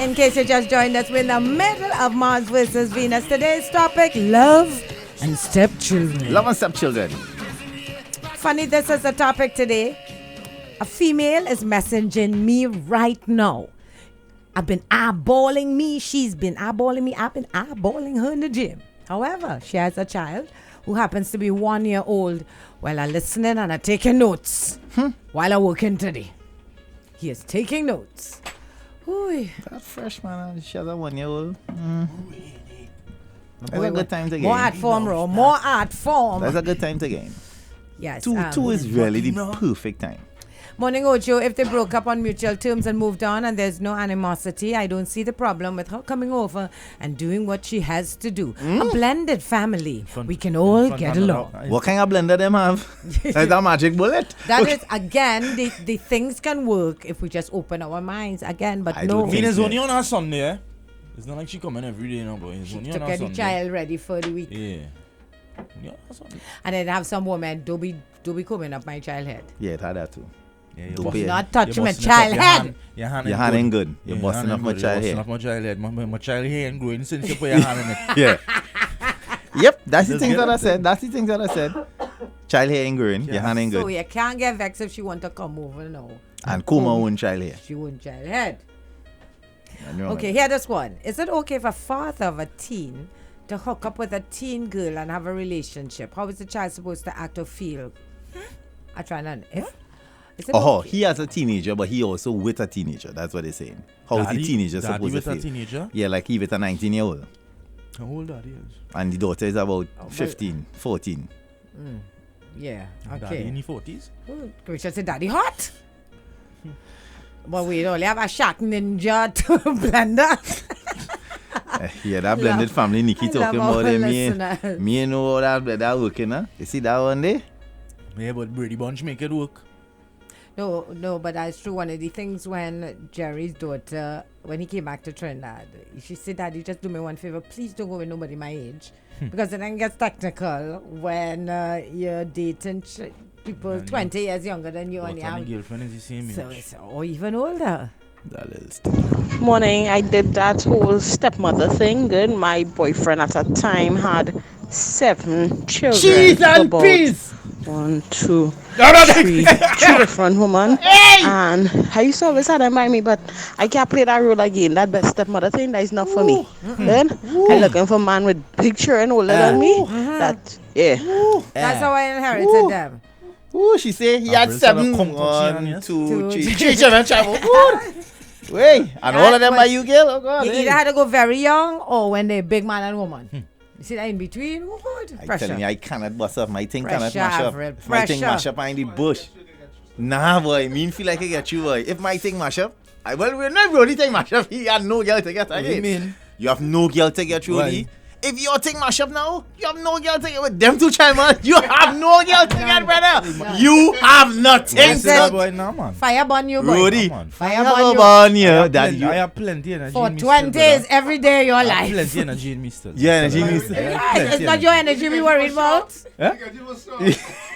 In case you just joined us, we're in the middle of Mars versus Venus. Today's topic, love and stepchildren. Love and stepchildren. Funny, this is the topic today. A female is messaging me right now. I've been eyeballing me. She's been eyeballing me. I've been eyeballing her in the gym. However, she has a child who happens to be 1 year old. While I'm listening and I'm taking notes while I'm working today. He is taking notes. Ooh. That's fresh, man. She has a 1 year old. That's a good time to game. More art form, bro. More art form. That's a good time to game. Yes. Two is really the perfect time. Morning, Ocho. If they broke up on mutual terms and moved on and there's no animosity, I don't see the problem with her coming over and doing what she has to do. A blended family. We can all get along. What kind of blender them have? That's a magic bullet. That is, again, the things can work if we just open our minds again, but I no. don't I mean, it's only on a Sunday, eh? It's not like she coming every day, no, but it's only To on a get the Sunday. child ready for the week. Yeah. Yeah, that's Sunday. And then have some woman, don't be coming up my child head. Yeah, it had that too. Yeah, Don't be Not touch you're my busting it up. child head. Your hand Your hand ain't good. You're busting up my child You're hair. busting up my child head. My child hair ain't growing since you put your hand in it. Yeah. Yep, that's the Just things get that I it. said. That's the things that I said. Child hair ain't growing. Your hand ain't So good. you can't get vexed if she want to come over now. And comb her own child hair. She won't child head. And you know Okay, here this one. Is it okay for a father of a teen to hook up with a teen girl and have a relationship? How is the child supposed to act or feel? I try to is it Oh, okay? he has a teenager, but he also with a teenager. That's what they're saying. How is the teenager Daddy supposed with to a feel? teenager? Yeah, like he with a 19-year-old. How old daddy is? And the daughter is about 15, 14. Yeah, Daddy okay. in the 40s? We should say daddy hot. But we only have a shark ninja to blender. Yeah, that blended family Nikki talking love about our it. listeners. Me know that working, huh? You see that one there? Yeah, but Brady Bunch make it work. No, but that's true. One of the things when Jerry's daughter, when he came back to Trinidad, she said, Daddy, just do me one favor. Please don't go with nobody my age. Because it then gets technical when you're dating people 20 years younger than you and you What have. girlfriend is the same age? So it's, or even older. That is. Morning. I did that whole stepmother thing. Good. My boyfriend at the time had 7 children. Cheese and About peas! 1, 2, 3 different women. And I used to always have them by me, but I can't play that role again. That best stepmother thing, that is not for me. Then I'm looking for a man with big children older than me. That, yeah. That's how I inherited them. Ooh, she say he had April 7. Sarah come touch 1, you, 2, yes. 3. 3 children travel. Wait, and all of them by you, girl? Oh, God. You hey. either had to go very young or when they're big man and woman. You see that in between? Oh, God. I'm Pressure. telling you, I cannot bust up. My thing Pressure, cannot mash up. Avril, My thing pressure. mash up in the bush. Nah, boy. Me feel like I get you, boy. If my thing mash up, we're not the only thing mash up. He had no girl to get What do you again. mean? You have no girl to get through. Why? Lee. If your thing mash up now, you have no girl to get with them two child, man. You have no girl to get, brother. You have nothing. Yes, that to boy now, man. Fire burn you, boy. Rudy, Come on. Fire fire burn you. burn you. I That you. have plenty energy For in me 20 still, days, brother. every day of your I have life. plenty energy in me still. Yeah, energy in me still. It's not your energy we worried about.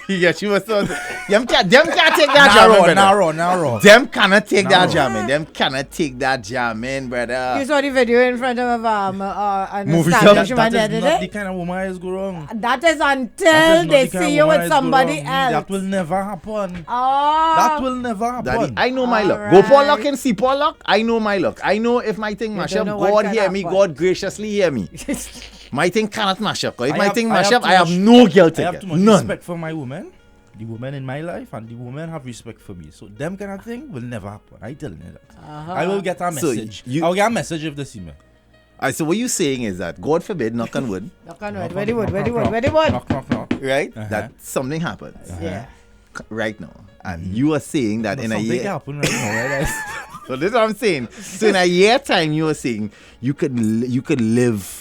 He get you a son. Them can't take that jamming, brother. Now. Them cannot take that No. jamming. Them cannot take that jamming, You brother. saw the video in front of an Movie establishment That the is other not the day. kind of woman eyes go wrong. That is until That is not they the kind see of you woman with eyes go somebody wrong. else. That will never happen. Oh. That will never happen. Daddy, I know my luck. Alright. Go Pollock and see Pollock. I know my luck. I know if my thing mash don't up, know what God can hear me. happen. God graciously hear me. My thing cannot mash up. 'Cause if I my have- thing I mash have up, too I have much- no girl I to have get. too much None. respect for my woman, the woman in my life, and the women have respect for me. So them kind of thing will never happen. I telling you that. I will get a So message. you- I'll get a message if they see me. Alright, so what you saying is that, God forbid, knock on wood, Knock on Knock, wood. Where the knock, wood? Where the knock, wood? Where the wood? Knock, knock, knock. right? Uh-huh. That something happens Yeah. right now. And you are saying that But in a something year. happen right now, right? So this is what I'm saying. So in a year time, you are saying you could live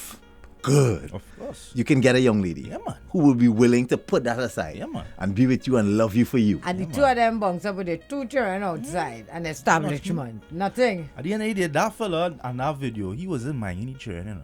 good. Of course. You can get a young lady Yeah, man. who will be willing to put that aside Yeah, man. and be with you and love you for you. And the two of them bunks up with the 2 children outside an establishment. Nothing. At the end of the day, that fella on that video, he wasn't minding each other, you know.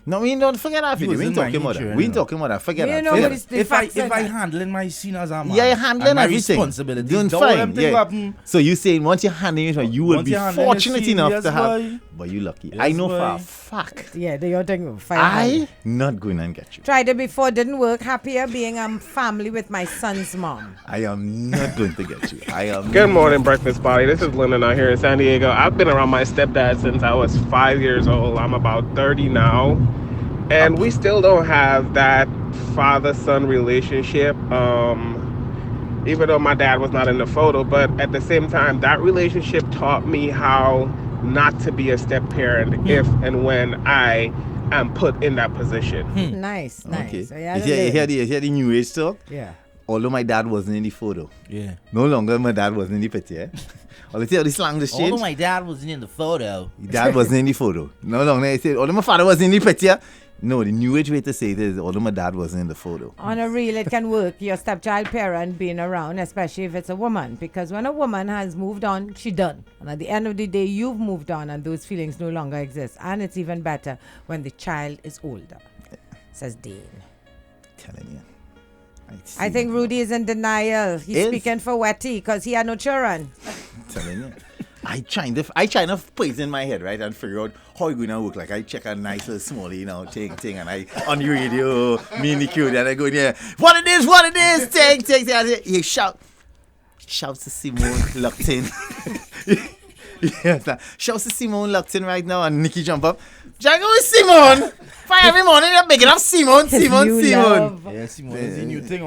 No, we don't forget that You video. We was ain't in talking my about that. nature, We you ain't know. talking about that. Forget You that. know, Forget but that. it's the If I facts and- handling my scene as a man, Yeah, you're handling and my everything. responsibilities, Doing don't fine. them thing Yeah. happen. So you saying once you're handling it, you would Once be you're handling it fortunate enough serious, to have. boy. But you lucky. Yes, I know for boy. a fact. Yeah, you're doing fine. I not going and get you. Tried it before, didn't work. Happier being family with my son's mom. I am not going to get you. I am. Good morning, Breakfast Party. This is Lyndon out here in San Diego. I've been around my stepdad since I was 5 years old. I'm about 30 now. And we still don't have that father-son relationship. Even though my dad was not in the photo, but at the same time, that relationship taught me how not to be a step-parent if and when I am put in that position. Nice, nice. Okay. So You you had to hear learn. the new age talk? Yeah. Although my dad wasn't in the photo. Yeah. No longer my dad wasn't in the picture. All the the slang just changed. Although my dad wasn't in the photo. Dad wasn't in the photo. No longer I said, although my father wasn't in the picture. No, the new age way to say it is, although my dad wasn't in the photo. On a real, it can work. Your stepchild parent being around, especially if it's a woman. Because when a woman has moved on, she done. And at the end of the day, you've moved on and those feelings no longer exist. And it's even better when the child is older, says Dean. Telling you. I think Rudy is in denial. He's Is? speaking for Wetty because he had no children. Telling you. I trying to put it in my head, right, and figure out how it's going to work. Like, I check a nice little small, thing, and I, on the radio, me and Nikki, and I go, yeah, what it is, thing, and he shouts to Simone locked in. Yes, shouts to Simone locked in right now, and Nikki jump up. Jaiga with Simone! Fire every morning, you're big enough, Simone. You love. Yeah, Simone is the new thing.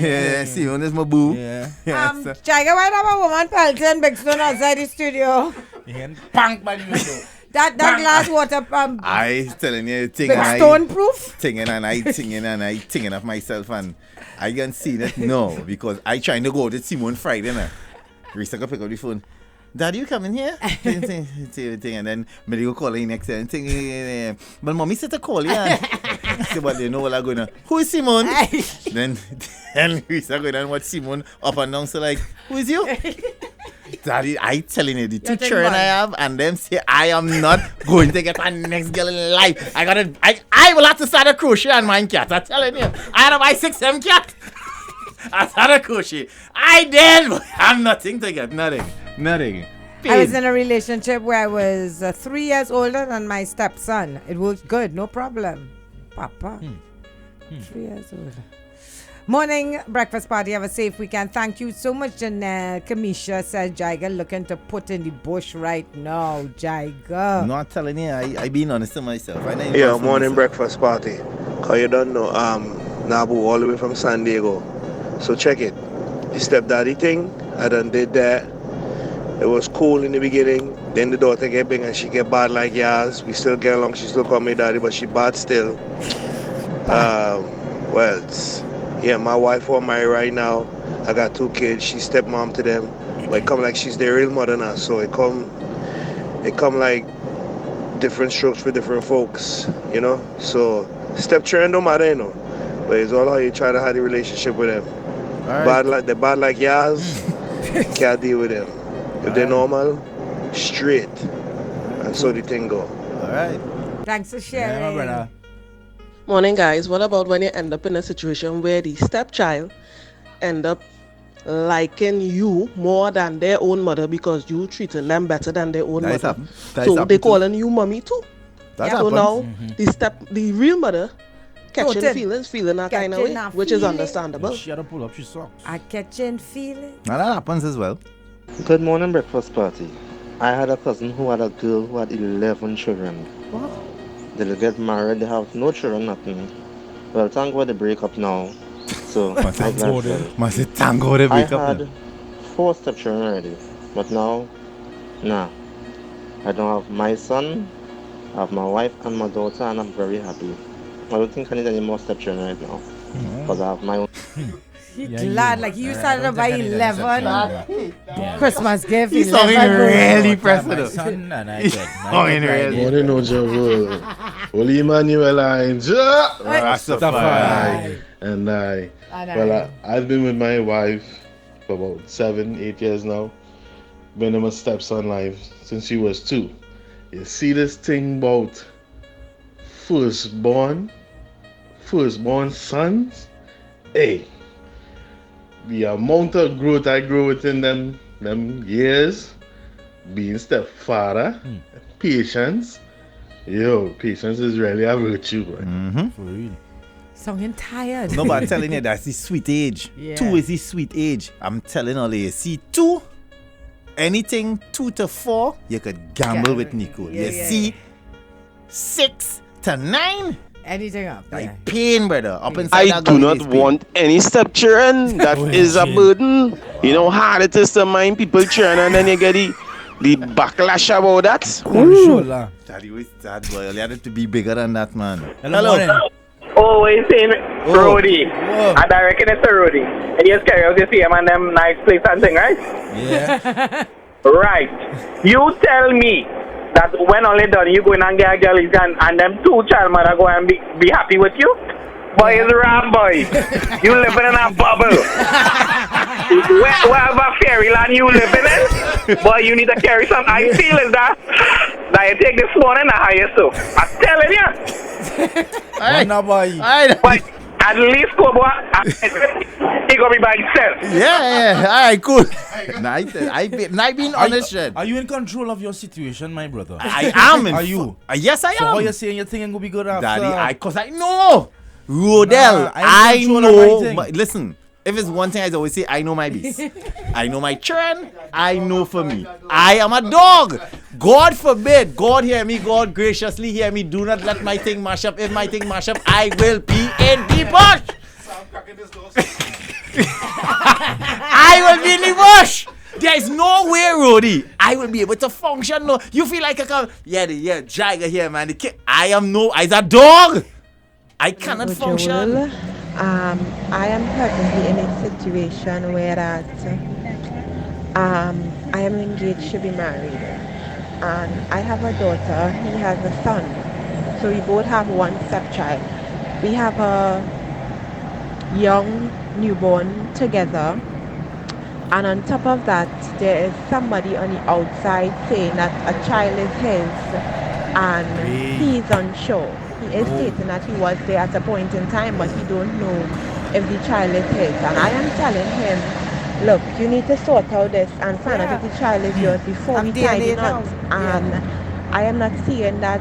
Yeah, Simone is my boo. Yeah. So- Jaiga, why have a woman pelting Big Stone outside the studio? And bang by the window. That glass water I telling you, Big Stone proof? Singing of myself, and I can see that no, because I trying to go to Simone Friday now. Risa go pick up the phone. Daddy, you coming here? Thing, and then me go call her next day and thing. But mommy said to call you. So, but they know what I'm going to. Who is Simone? then Risa going and watch Simone up and down. So like, who is you? Daddy, I telling you, the two children I have, and them say I am not going to get my next girl in life. I will have to start a crochet on my cat. I'm telling you, I have my 6M cat. I started a crochet. I did. But I'm nothing to get. Nothing. I was in a relationship where I was 3 years older than my stepson. It worked good, no problem. Papa. 3 years older. Morning, breakfast party. Have a safe weekend. Thank you so much, Janelle. Kamisha says Jaiga looking to put in the bush right now. Jaiga. No, I'm telling you, I been honest to myself. I know Yeah, morning breakfast party. Cause you don't know, Nabu all the way from San Diego. So check it. The stepdaddy thing, I done did that. It was cool in the beginning. Then the daughter get big and she get bad like yours. We still get along. She still call me daddy, but she bad still. My wife who I'm married right now. I got 2 kids. She's stepmom to them. But it come like she's their real mother now. So it come like different strokes for different folks, you know. So stepchildren don't matter, you know. But it's all how you try to have the relationship with them. Right. They're bad like yours. Can't deal with them. If they're normal, straight. And so the thing go. All right. Thanks for sharing. Yeah, my brother. Morning, guys. What about when you end up in a situation where the stepchild end up liking you more than their own mother because you treating them better than their own That's mother? happened. That's So happened they too. calling you mommy too. That So happens. now the real mother catching Total. feeling that kind of way, Catching a which is feeling. understandable. She had to pull up she socks. I catching feeling. Now that happens as well. Good morning, breakfast party. I had a cousin who had a girl who had 11 children. What? They'll get married, they have no children, nothing. Well, thank God they break up now. So, I'm glad for them. Must say thank God they I break up. had 4 stepchildren already, but now, nah. I don't have my son, I have my wife and my daughter, and I'm very happy. I don't think I need any more stepchildren right now, because I have my own. He Yeah, glad, you- like you I started don't by think I need an 11. exception. Yeah. Christmas gift. He's 11 talking birthday. really My impressive. son and I did. Oh, in real. Morning, Ojavo. Holy Emmanuel Angel. Rastafari. And And I've been with my wife for about 7-8 years now. Been in my stepson life since she was 2. You see this thing about firstborn sons, hey, the amount of growth I grew within them years, being stepfather, patience. Yo, patience is really a virtue, boy. For real. Sounding tired. No, but I'm telling you, that's the sweet age. Yeah. 2 is the sweet age. I'm telling you, see, 2, anything 2 to 4, you could gamble with Nicole. Yeah, you yeah, see, 6 to 9, Anything up. like pain, brother. Up inside I that do gully not is pain. want any stepchildren. That is a burden. You know how hard it is to mind people children, and then you get the backlash about that. Controller. Daddy was sad, boy. You had to be bigger than that, man. Hello. Morning. Oh, what you saying? Rudy. Whoa. And I reckon it's a Rudy. And you just carry out this him and them nice place and thing, right? Yeah. Right. You tell me that when only done you go in and get a girl and them 2 child mother go and be happy with you? Boy, it's wrong, boy. You living in a bubble. Wherever fairyland you living in, boy, you need to carry some. I feel is that you take this morning and how you so. I'm telling you. But at least go boy, he gonna be by himself. Yeah. All right, cool. I being honest, Are you in control of your situation, my brother? I am. Are you? Yes, I So am. how you saying your thing ain't gonna be good after? Daddy, because I know. Rodell, Nah, I I'm in control of know. my thing. But listen, if it's one thing I always say, I know my beast. I know my children. I know for me. I am a dog. God forbid. God hear me. God graciously hear me. Do not let my thing mash up. If my thing mash up, I will be in the bush. I will be in the bush. There is no way, Rody. I will be able to function. No, you feel like I come. Yeah, Jaiga here, man. The kid. I am a dog. I cannot function. I am presently in a situation where I am engaged to be married, and I have a daughter. He has a son, so we both have one stepchild. We have a young newborn together, and on top of that, there is somebody on the outside saying that a child is his, and he's unsure. He is stating that he was there at a point in time, but he don't know if the child is his. And I am telling him, look, you need to sort out this and find out if the child is yours before we tie the knot. And I am not seeing that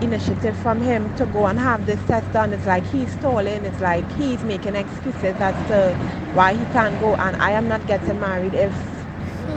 initiative from him to go and have this test done. It's like he's stalling. It's like he's making excuses as to why he can't go. And I am not getting married if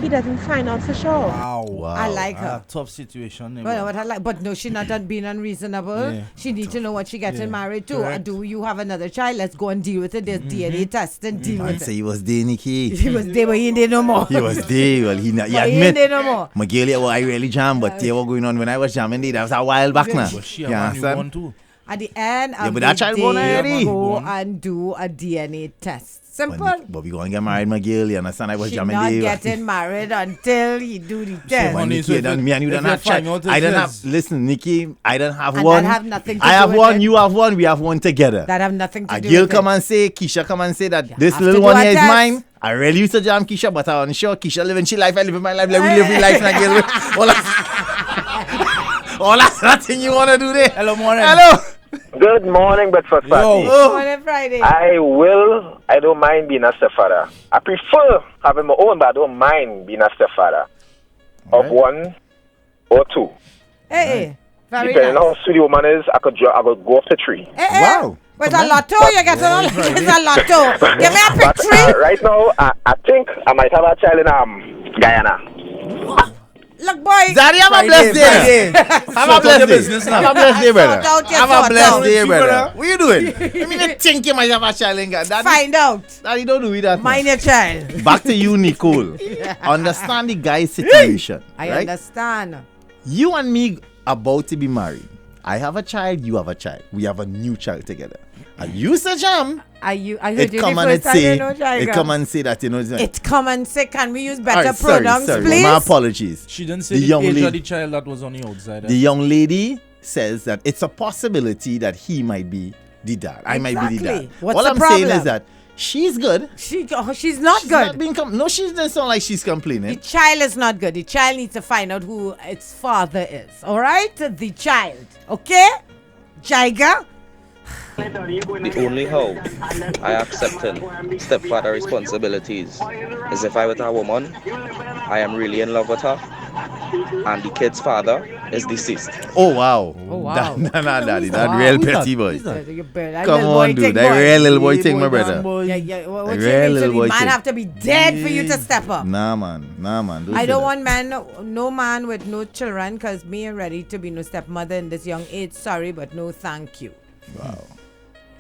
he doesn't find out for sure. Wow. I like her. Tough situation. But no, she's not being unreasonable. Yeah. She needs to know what she getting married to. Correct. Do you have another child? Let's go and deal with it. There's DNA test and deal Man with say it. he was there, Nikki. He was there, but he ain't there no more. He was there. Well, he But he ain't admit. there no more. Miguel, I really jam, but they were going on when I was jamming. That was a while back now. But she You a man understand? one too. At the end Yeah, of but the that child born day, already. go and do a DNA test. Simple. But we going to get married, Miguel. You understand? I was She jamming not there. getting married until he do the test. But Nikki, if me and you if don't you have find child. out it I don't is- have. Listen, Nikki, I don't have And one. that have nothing to I do have with one. it. You have one. We have one together. That have nothing to A do girl with come it. and say, Keisha come and say that this have to little do one a here is test. mine. I really used to jam Keisha, but I'm unsure. Keisha living she life. I live my life. Let me live my life. And all that's nothing you want to do there. Hello, morning. Hello. Good morning, Bedford Party. Morning Friday. I don't mind being a stepfather. I prefer having my own, but I don't mind being a stepfather of 1 or 2. Hey, very Depending nice. on how sweet the woman is, I could go off the tree. Wow. With a lotto, you get a lotto. Give me a But picture. right now, I think I might have a child in Guyana. Look, boy. Daddy, have a blessed day. Have a blessed day. business now. Have a blessed day, brother. Sort out your Have a sort blessed out. day, brother. brother. What you doing? I mean, I think you might have a child in Ghana. Daddy, Find out. Daddy, don't do that. Mind your child. Back to you, Nicole. Understand the guy's situation. I right? understand. You and me about to be married. I have a child, you have a child. We have a new child together. And you say jam. I heard It you come the and first time, say, you know, Jaiga. it come and say that, you know. It come and say, can we use All better right, sorry, pronouns, sorry. please? My apologies. She didn't say The the, young age lady- of the child that was on the outside. The young lady says that it's a possibility that he might be the dad. I might be the Exactly. dad. What's All the I'm saying problem? is that She's good. She's not She's good. Not being no, she doesn't sound like she's complaining. The child is not good. The child needs to find out who its father is. All right? The child. Okay? Jaiga? The only how I accepted stepfather responsibilities is if I with a woman, I am really in love with her, and the kid's father is deceased. Oh wow. Oh, wow. Daddy. That real petty boy. That Come on, dude. That real little boy thing, my brother. Yeah. What you Real mean? So little the boy man thing. have to be dead for you to step up. Nah, man. I don't want no man with no children, because me ain't ready to be no stepmother in this young age. Sorry, but no thank you. Wow.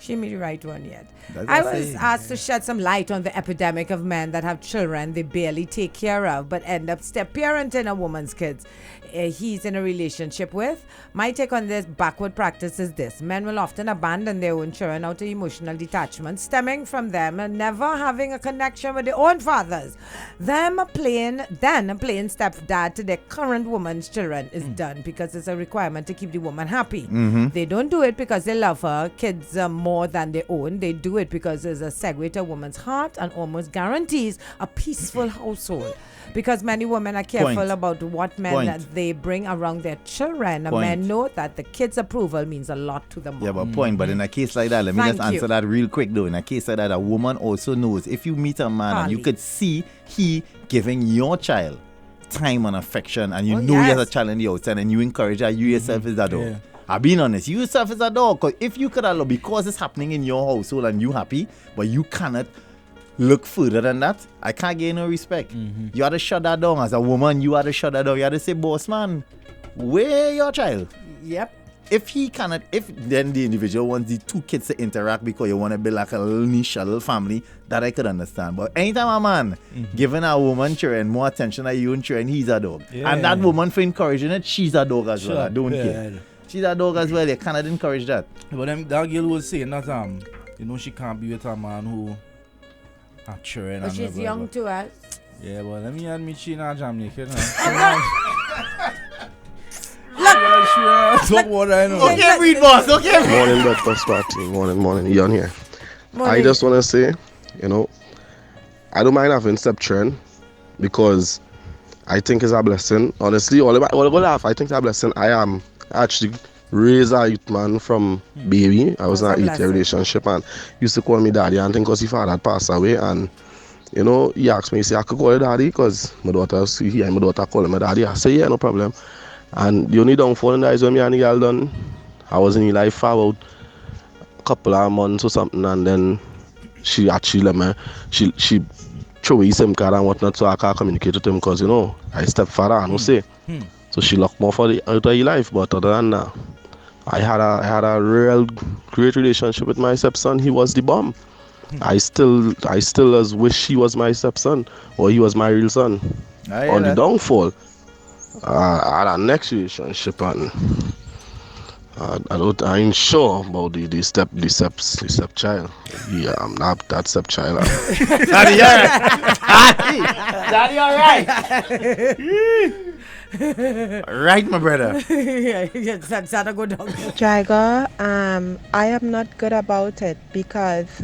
She made the right one yet. That's I what was asked to shed some light on the epidemic of men that have children they barely take care of but end up step-parenting a woman's kids he's in a relationship with. My take on this backward practice is this. Men will often abandon their own children out of emotional detachment stemming from them and never having a connection with their own fathers. Then playing stepdad to their current woman's children is done because it's a requirement to keep the woman happy. They don't do it because they love her kids more than their own. They do it because it's a segue to a woman's heart and almost guarantees a peaceful household. Because many women are careful about what men that they bring around their children. And men know that the kids' approval means a lot to them. Yeah, but but in a case like that, let me just answer that real quick though. In a case like that, a woman also knows if you meet a man and you could see he giving your child time and affection and you know he has a child in the outside and you encourage her, you yourself is that dog. Yeah. I've been honest, you yourself is a dog. Because if you could allow, because it's happening in your household and you happy, but you cannot look further than that, I can't get no respect. You had to shut that down. As a woman, you had to shut that down. You had to say, boss man, where your child? Yep. If he cannot, if then the individual wants the two kids to interact because you want to build like a little niche, a little family, that I could understand. But anytime a man giving a woman children more attention than you and children, he's a dog. Yeah. And that woman for encouraging it, she's a dog as well. I don't care. She's a dog as well. You cannot encourage that. But that girl was saying that she can't be with a man who are children. But she's young to us. Yeah, but let me admit she not Jamaican. Okay, read boss. Okay. Morning, breakfast party. Morning. Ian here. I just want to say, I don't mind having stepchildren because I think it's a blessing. Honestly, all I think it's a blessing. I am actually raised a youth man from baby. I was in a 8-year relationship and used to call me daddy and think because his father had passed away and he asked me, he said, I could call you daddy because my daughter called him daddy. I said, yeah, no problem. And the only downfall in that is when me and the girl done, I was in the life for about a couple of months or something and then she actually let me, she threw away his SIM card and whatnot so I can't communicate with him because, I stepfather, I don't say. So she locked me for out of the life, but other than that, I had a real great relationship with my stepson. He was the bomb. I still wish he was my stepson or he was my real son. On the downfall, I had a next relationship and I ain't sure about the stepchild. Yeah, I'm not that stepchild. Daddy, all right. Right, my brother. Jaiga, I am not good about it because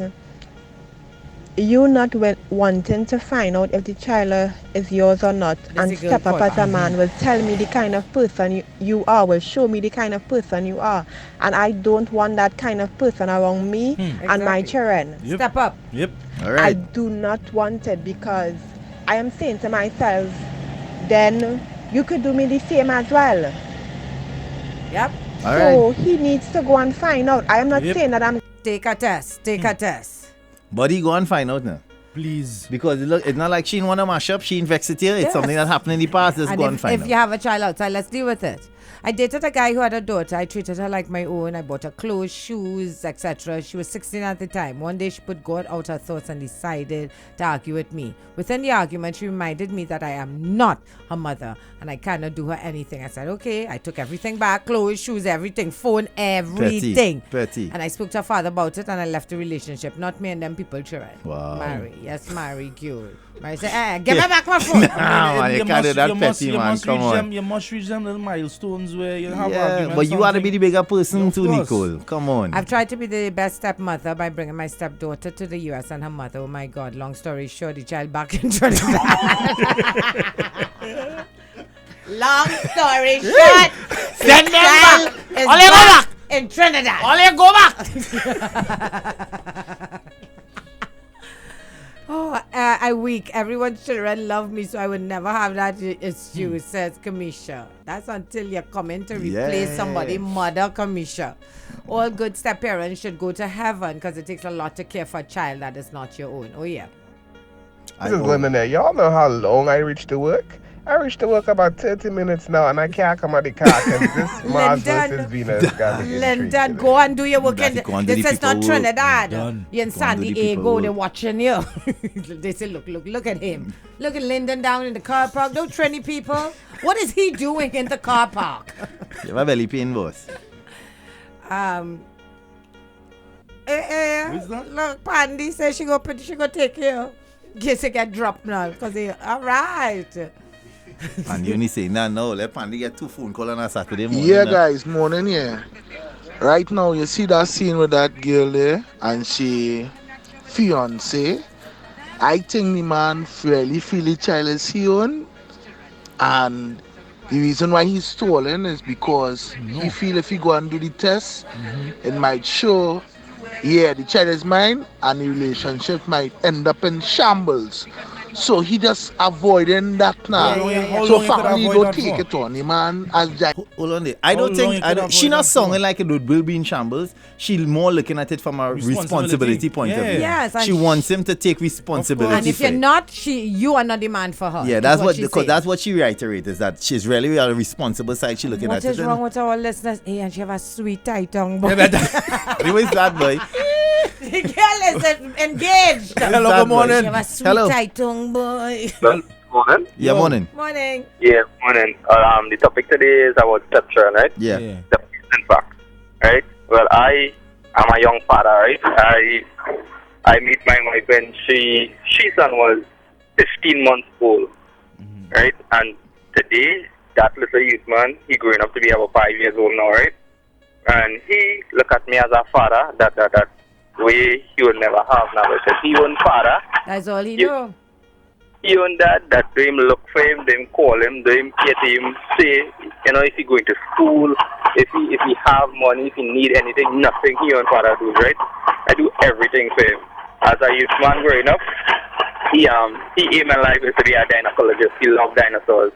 you not wanting to find out if the child is yours or not and step up as a man will tell me the kind of person you are, will show me the kind of person you are, and I don't want that kind of person around me and my children. Yep. Step up. Yep. All right. I do not want it because I am saying to myself, then you could do me the same as well. Yep. So he needs to go and find out. I am not saying that I'm... Take a test. But he go and find out now. Please. Because it's not like she didn't want to mash up, she didn't vex it here. It's something that happened in the past. Let's go and find out. If you have a child outside, let's deal with it. I dated a guy who had a daughter. I treated her like my own. I bought her clothes, shoes, etc. She was 16 at the time. One day she put God out her thoughts and decided to argue with me. Within the argument, she reminded me that I am not her mother and I cannot do her anything. I said, okay. I took everything back, clothes, shoes, everything, phone, everything. Petty. And I spoke to her father about it and I left the relationship. Not me and them people, children. Wow. Marry. Yes, marry, girl. I say, give me back my phone. Man, you can't do that petty, man. Come on. You must reach them little milestones where you have Yeah, arguments. but you ought to be the bigger person too, course. Nicole. Come on. I've tried to be the best stepmother by bringing my stepdaughter to the U.S. and her mother. Oh my God! Long story short, the child back in Trinidad. Long story short, Send them back. All you go back in Trinidad. All you go back. Oh, I weak. Everyone's children love me, so I would never have that issue, says Kamisha. That's until you come in to replace somebody, mother Kamisha. All good step parents should go to heaven because it takes a lot to care for a child that is not your own. Oh, yeah. This is Lyndon there. Y'all know how long I reach to work? I reach to work about 30 minutes now, and I can't come out the car because this Mars versus Venus got me. Lyndon, go and do your work. This is not Trinidad. You're in San Diego. They're watching you. They say, look at him. Look at Lyndon down in the car park. Don't trendy people. What is he doing in the car park? You have a belly pain, boss. Look, Pandy says she go take you. In case you get dropped now. All right. And you only say, no, let Pandy get 2 phone calls on a Saturday morning. Yeah, guys, morning, yeah. Right now, you see that scene with that girl there and she fiance. I think the man really feel the child is his own. And the reason why he's stolen is because he feel if he go and do the test, it might show, the child is mine and the relationship might end up in shambles. So he just avoiding that now. So family don't take it on him, man. Hold on there. I don't think she not sounding like it will be in shambles. She's more looking at it from a responsibility point of view. Yes, she wants him to take responsibility. And if you're not, you are not the man for her. Yeah, that's what she reiterates, is that she's really a responsible side. She looking at it. What is wrong with our listeners? Hey, and she have a sweet tight tongue boy. Who is that boy? The girl is engaged. Hello, good morning. She have a sweet tight tongue boy. Morning. Yeah, morning. Morning. Yeah, morning. The topic today is about stepchildren, right? Yeah. The in fact, right? Well, I am a young father, right? I meet my wife when she son was 15 months old, right? And today, that little youth man, he growing up to be about 5 years old now, right? And he look at me as a father that way he would never have now. Because he own father. That's all he know. He own that do him look for him, do him call him, do him get him, say, if he going to school, if he have money, if he need anything, nothing he own father do, right? I do everything for him. As a youth man growing up, he aim in life is to be a gynecologist. He love dinosaurs.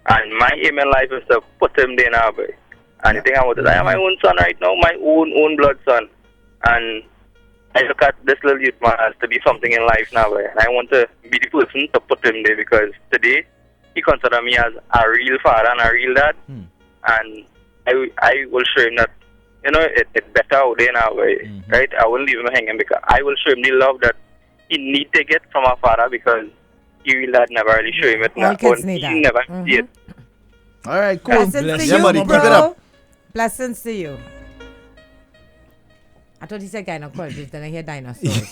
And my aim in life is to put him there now, boy. And the thing I want is I have my own son right now, my own blood son. And I look at this little youth man as to be something in life now, boy. And I want to be the person to put him there because today he considers me as a real father and a real dad. And I will show him that, it's better out there now, boy. Right? I won't leave him hanging because I will show him the love that he need to get from a father because he real dad never really show him it. He never see it. All right, cool. Blessings to you, buddy, bro. keep it up. Blessings to you. I thought he said gynecologist, then I hear dinosaurs.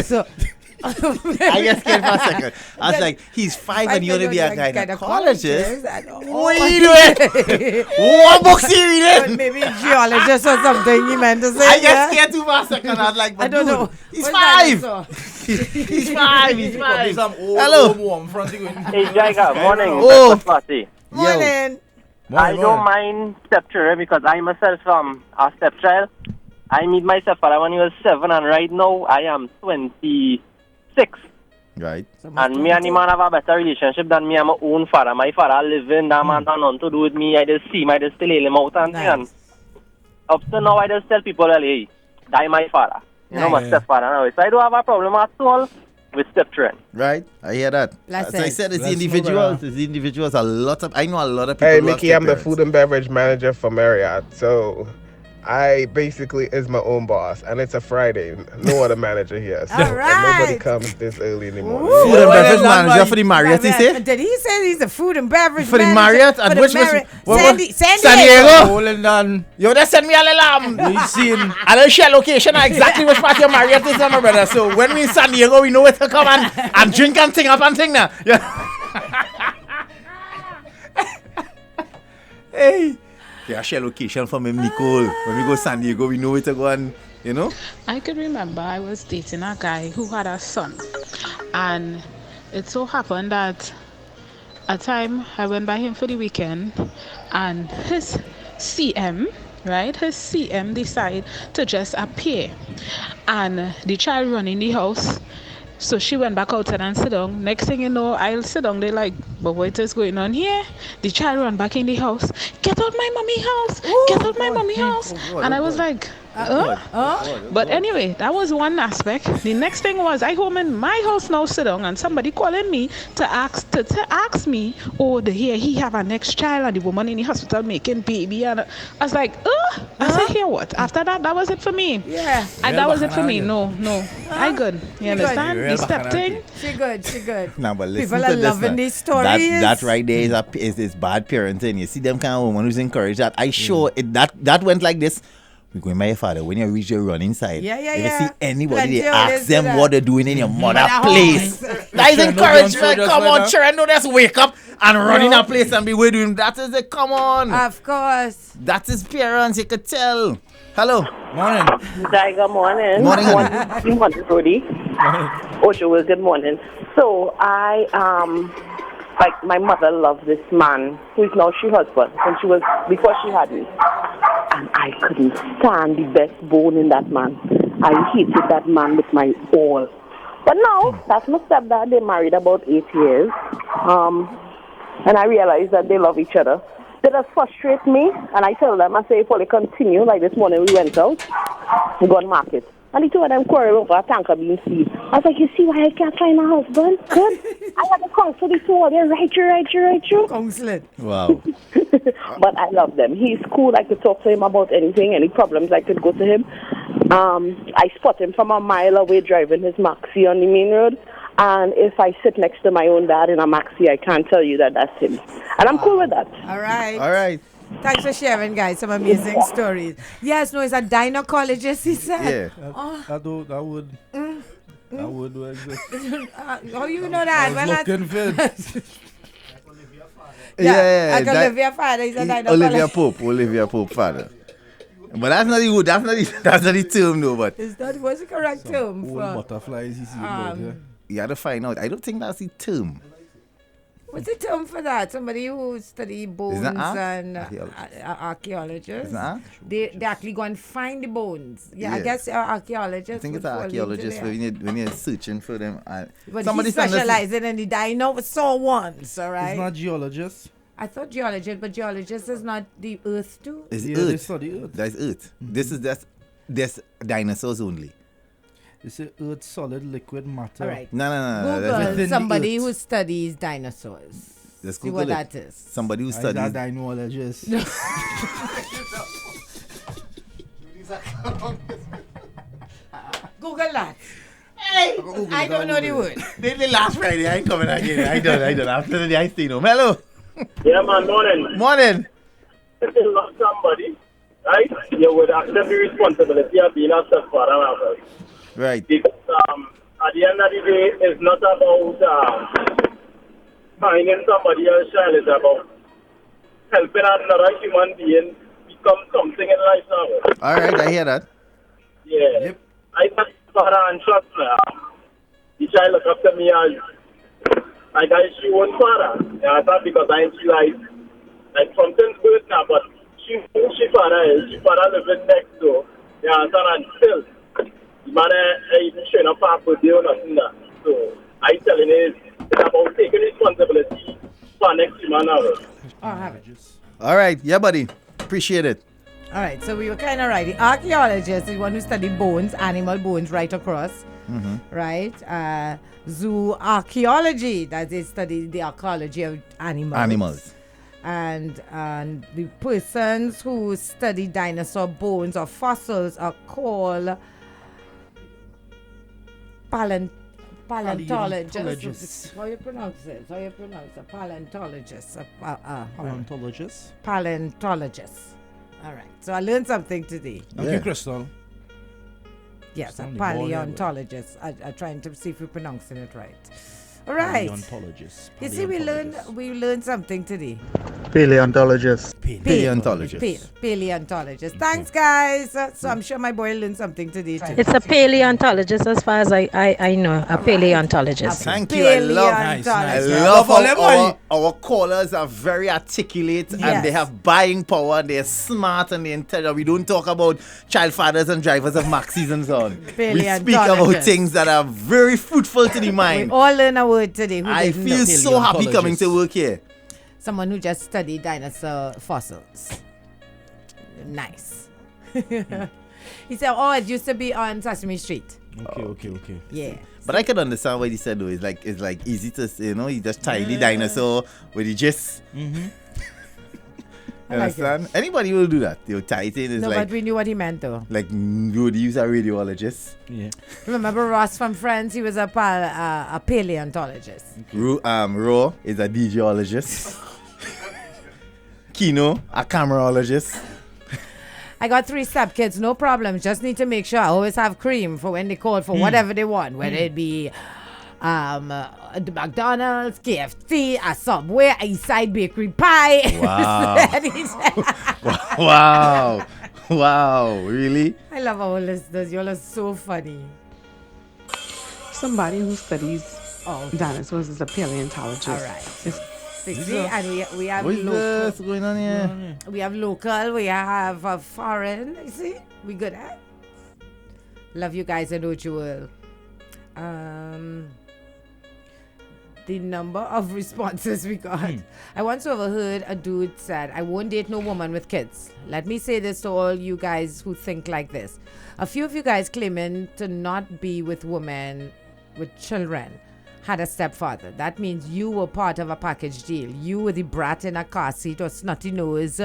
So I got scared for a second. I was like, he's 5 and you want to be a gynecologist? What are you doing? What books are you reading? Maybe geologist or something he meant to say. I got scared too for a second. I was like, but I don't know. He's 5. He's 5. He's 5. Hello. Hey, Jaiga, morning. Oh. Party. Morning. I don't mind stepchildren because I myself am a stepchild. I meet my stepfather when he was 7 and right now I am 26. Right. And me and the man have a better relationship than me and my own father. My father living, that man had nothing to do with me. I just see him, I just still hail him out and thing. And up to now I just tell people, well, hey, that my father. My stepfather now. So I don't have a problem at all with stepchildren. Right, I hear that. As I said, it's individuals. I know a lot of people. Hey, Nikki, I'm the food and beverage manager for Marriott. So I basically is my own boss, and it's a Friday. No other manager here, so All right. and nobody comes this early in the morning. Food and beverage manager for the Marriott, he say? Did he say he's a food and beverage For the manager? Marriott? For And the which Marriott? San San Diego? Diego. Rolling down. Yo, they send me an alarm. You seen? I don't share location or exactly which part your Marriott is, my brother. So when we in San Diego, we know where to come and drink and thing up and thing now. Yeah. Hey. Yeah, share location from him, Nicole. When we go San Diego, we know where to go and, you know. I could remember I was dating a guy who had a son. And it so happened that a time I went by him for the weekend and his CM, right? His CM decided to just appear. And the child run in the house. So she went back outside and sit down. Next thing you know, I'll sit down. They're like, but what is going on here? The child run back in the house. Get out my mommy house. Get out my mommy house. And I was like, But anyway, that was one aspect. The next thing was I home in my house now sit down and somebody calling me to ask me, oh, he have a next child and the woman in the hospital making baby. And I was like, I said, here what? After that, that was it for me. Yeah. And that was it for me. No. I good. You understand? Good. The step thing. She good. Nah, but listen People to are this loving now. these stories. That right there is bad parenting. You see them kind of woman who's encouraged that. I sure that went like this. We're going by your father. When you reach your run inside, Yeah. if you see anybody, Plenty they of ask this them to what that. they're doing in your mother Mother place. house. That is Sure, no encouragement. guns, Come on, just children, don't just wake up and run in a place and be waiting. That is it. Come on. Of course. That is parents. You could tell. Hello. Morning. Jaiga, morning. Morning. Morning, Rudy. Ojo, good morning. So like my mother loved this man who is now she husband before she had me. And I couldn't stand the best bone in that man. I hated that man with my all. But now, that's my stepdad. They married about 8 years. And I realized that they love each other. They just frustrate me. And I tell them, I say, if they continue, like this morning we went out, we got market. And the two of them quarrel over a tanker being seed. I was like, you see why I can't find a husband? Good. I had to counsel the two of them, right you. Counseling. Wow. But I love them. He's cool. I could talk to him about anything, any problems. I could go to him. I spot him from a mile away driving his Maxi on the main road. And if I sit next to my own dad in a Maxi, I can't tell you that that's him. And I'm cool with that. All right. Thanks for sharing, guys. Some amazing stories. Yes, no, it's a gynecologist, he said. Yeah. That would exist. How you know that? I was looking for Yeah. Olivia father is a gynecologist. Olivia Pope father. But that's not the term though, but What's the correct term old for? butterflies you see about, yeah. you gotta find out. I don't think that's the term. What's the term for that? Somebody who study bones that art? and Archaeologist. archaeologists. Is that art? They actually go and find the bones. Yeah, I Yeah. guess archaeologists. I think it's would an fall into archaeologist there. when you're searching for them. But Somebody he specializes in the dinosaur ones, all right? It's not geologist. I thought geologist, but geologist is not the earth too? It's Yeah, Earth. they study Earth. That's Earth. This is that's dinosaurs only. It's a earth, solid, liquid matter. All right. No. Google Within somebody the who earth. studies dinosaurs. Let's See Google what it. that is. Somebody who Is studies. that dinologist? Google that. Hey, I don't know the word. The last Friday, I ain't coming again. I don't. After the day, I see no. Hello. Yeah, man, morning. Morning. If you love somebody, right, you would accept the responsibility of being a stepfather. Right. Because at the end of the day, it's not about finding somebody else's child. It's about helping another human being become something in life now. All right, I hear that. Yeah. Yep. I just father and trust me. The child look up to me as like I she own father. Yeah, that's because I feel like from since birth now, but she father is. She father living next door. Yeah, and still, the man even showing up for birthday or nothing there. So I telling you, it's about taking responsibility for next human now. Oh, have it. All right, yeah, buddy. Appreciate it. All right, so we were kind of right. The archaeologist is one who studied bones, animal bones right across, right? Zoo archaeology, that is study the archaeology of animals. And the persons who study dinosaur bones or fossils are called paleontologists. How you pronounce it? Paleontologists. Paleontologists. Paleontologists. All right. So I learned something today. Thank you, Crystal. Yes, a paleontologist. I'm trying to see if we're pronouncing it right. All right. Paleontologists. You see, we learned something today. Paleontologist. Paleontologist. Thanks, guys. So I'm sure my boy learned something today too. It's a paleontologist as far as I know. A paleontologist. Thank you. I love how our callers are very articulate and they have buying power. They're smart and they're intelligent. We don't talk about child fathers and drivers of maxis and so on. We speak about things that are very fruitful to the mind. We all learn a word today. I feel so happy coming to work here. Someone who just studied dinosaur fossils. Nice. He said, oh, it used to be on Sesame Street. Okay. Yeah. But I can understand what he said though. It's like easy to say, you just tie the dinosaur with the gist. I understand? Anybody will do that. They'll tie it in. No, but we knew what he meant though. Like you would use a radiologist. Yeah. Remember Ross from Friends? He was a paleontologist. Ro is a DJologist. Kino, a camerologist. I got 3 stepkids, no problem. Just need to make sure I always have cream for when they call for whatever they want, whether it be the McDonald's, KFC, a Subway, a Eastside Bakery pie. Wow. Wow. Really? I love our listeners. Y'all are so funny. Somebody who studies dinosaurs is a paleontologist. All right. See, and we have What is local. this going on here? We have local, we have foreign. You see, we good at. Love you guys and what you will. The number of responses we got. I once overheard a dude said, I won't date no woman with kids. Let me say this to all you guys who think like this. A few of you guys claiming to not be with women with children had a stepfather. That means you were part of a package deal. You were the brat in a car seat or snotty nose,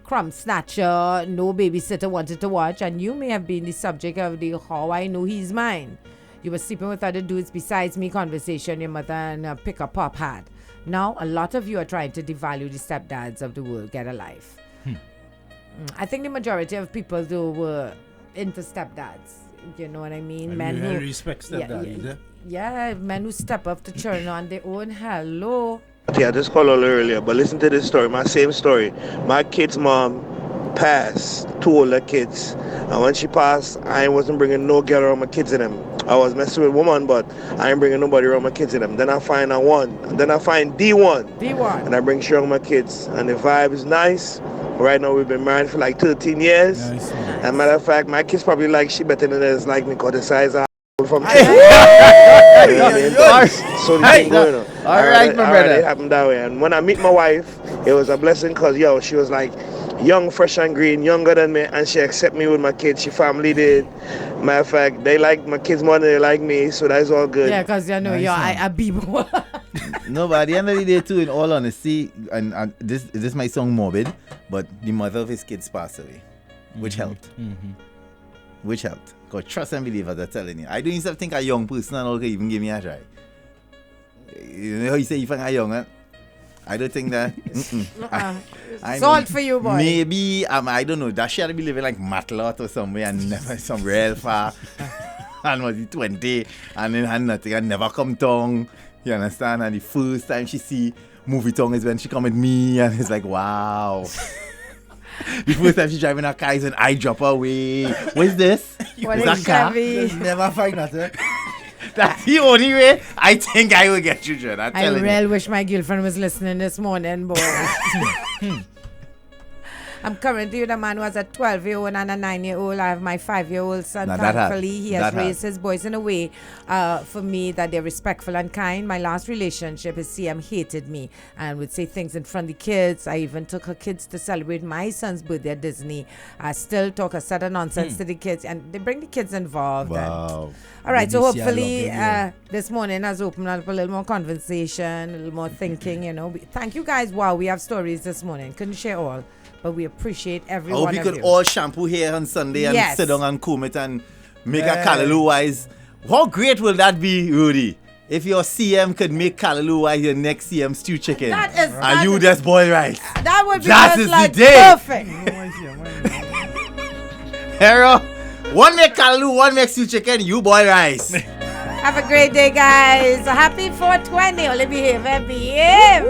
crumb snatcher, no babysitter wanted to watch, and you may have been the subject of the how I know he's mine. You were sleeping with other dudes besides me conversation your mother and pick a pop had. Now, a lot of you are trying to devalue the stepdads of the world. Get a life. I think the majority of people, though, were into stepdads. You know what I mean? And Men you who respect stepdaddies, yeah, men who step up to children on their own. Hello. Yeah, I just called earlier, but listen to this story. My same story. My kid's mom passed 2 older kids. And when she passed, I wasn't bringing no girl around my kids in them. I was messing with woman, but I ain't bringing nobody around my kids in them. Then I find a one. And then I find D1. And I bring she around my kids. And the vibe is nice. Right now, we've been married for like 13 years. Nice. And matter of fact, my kids probably like she better than us like me because the size of from so the thing going on. All right, my brother. It happened that way. And when I meet my wife, it was a blessing because she was like young, fresh and green, younger than me, and she accepted me with my kids. She family did. Matter of fact, they like my kids more than they like me, so that's all good. Yeah, because you're a Bibo. No, but at the end of the day, too, in all honesty, and this might sound morbid, but the mother of his kids passed away, which helped. Which helped. Because trust and believe, as I'm telling you. I don't even think a young person and all can even give me a try. You know how you say you find a young, huh? I don't think that. Salt for you, boy. Maybe, I don't know, that she had to be living like Matlot or somewhere and never some real far. And was he 20 and then had nothing and never come tongue. You understand? And the first time she see movie tongue is when she come with me and it's like, wow. The first time she driving her car is when I drop her away. What is this? What is is that car? Never find that, That's the only way I think I will get children. I really wish my girlfriend was listening this morning, boy. I'm currently with a man who has a 12-year-old and a 9-year-old. I have my 5-year-old son. Now that Thankfully, he has that raised his boys in a way for me that they're respectful and kind. My last relationship, his CM hated me and would say things in front of the kids. I even took her kids to celebrate my son's birthday at Disney. I still talk a set of nonsense to the kids, and they bring the kids involved. Wow. All right, so BBC, I hopefully love this morning has opened up a little more conversation, a little more thinking, Thank you guys. Wow, we have stories this morning. Couldn't share all, but we appreciate every I one hope you of could you. all shampoo here on Sunday and Yes. sit down and comb it and make a callaloo wise. How great will that be, Rudy? If your CM could make callaloo wise your next CM stew chicken, and you just boil rice. That would be That just is like the day. perfect. Hero, one make callaloo, one make stew chicken, you boil rice. Have a great day, guys. Happy 420. Only behave and behave.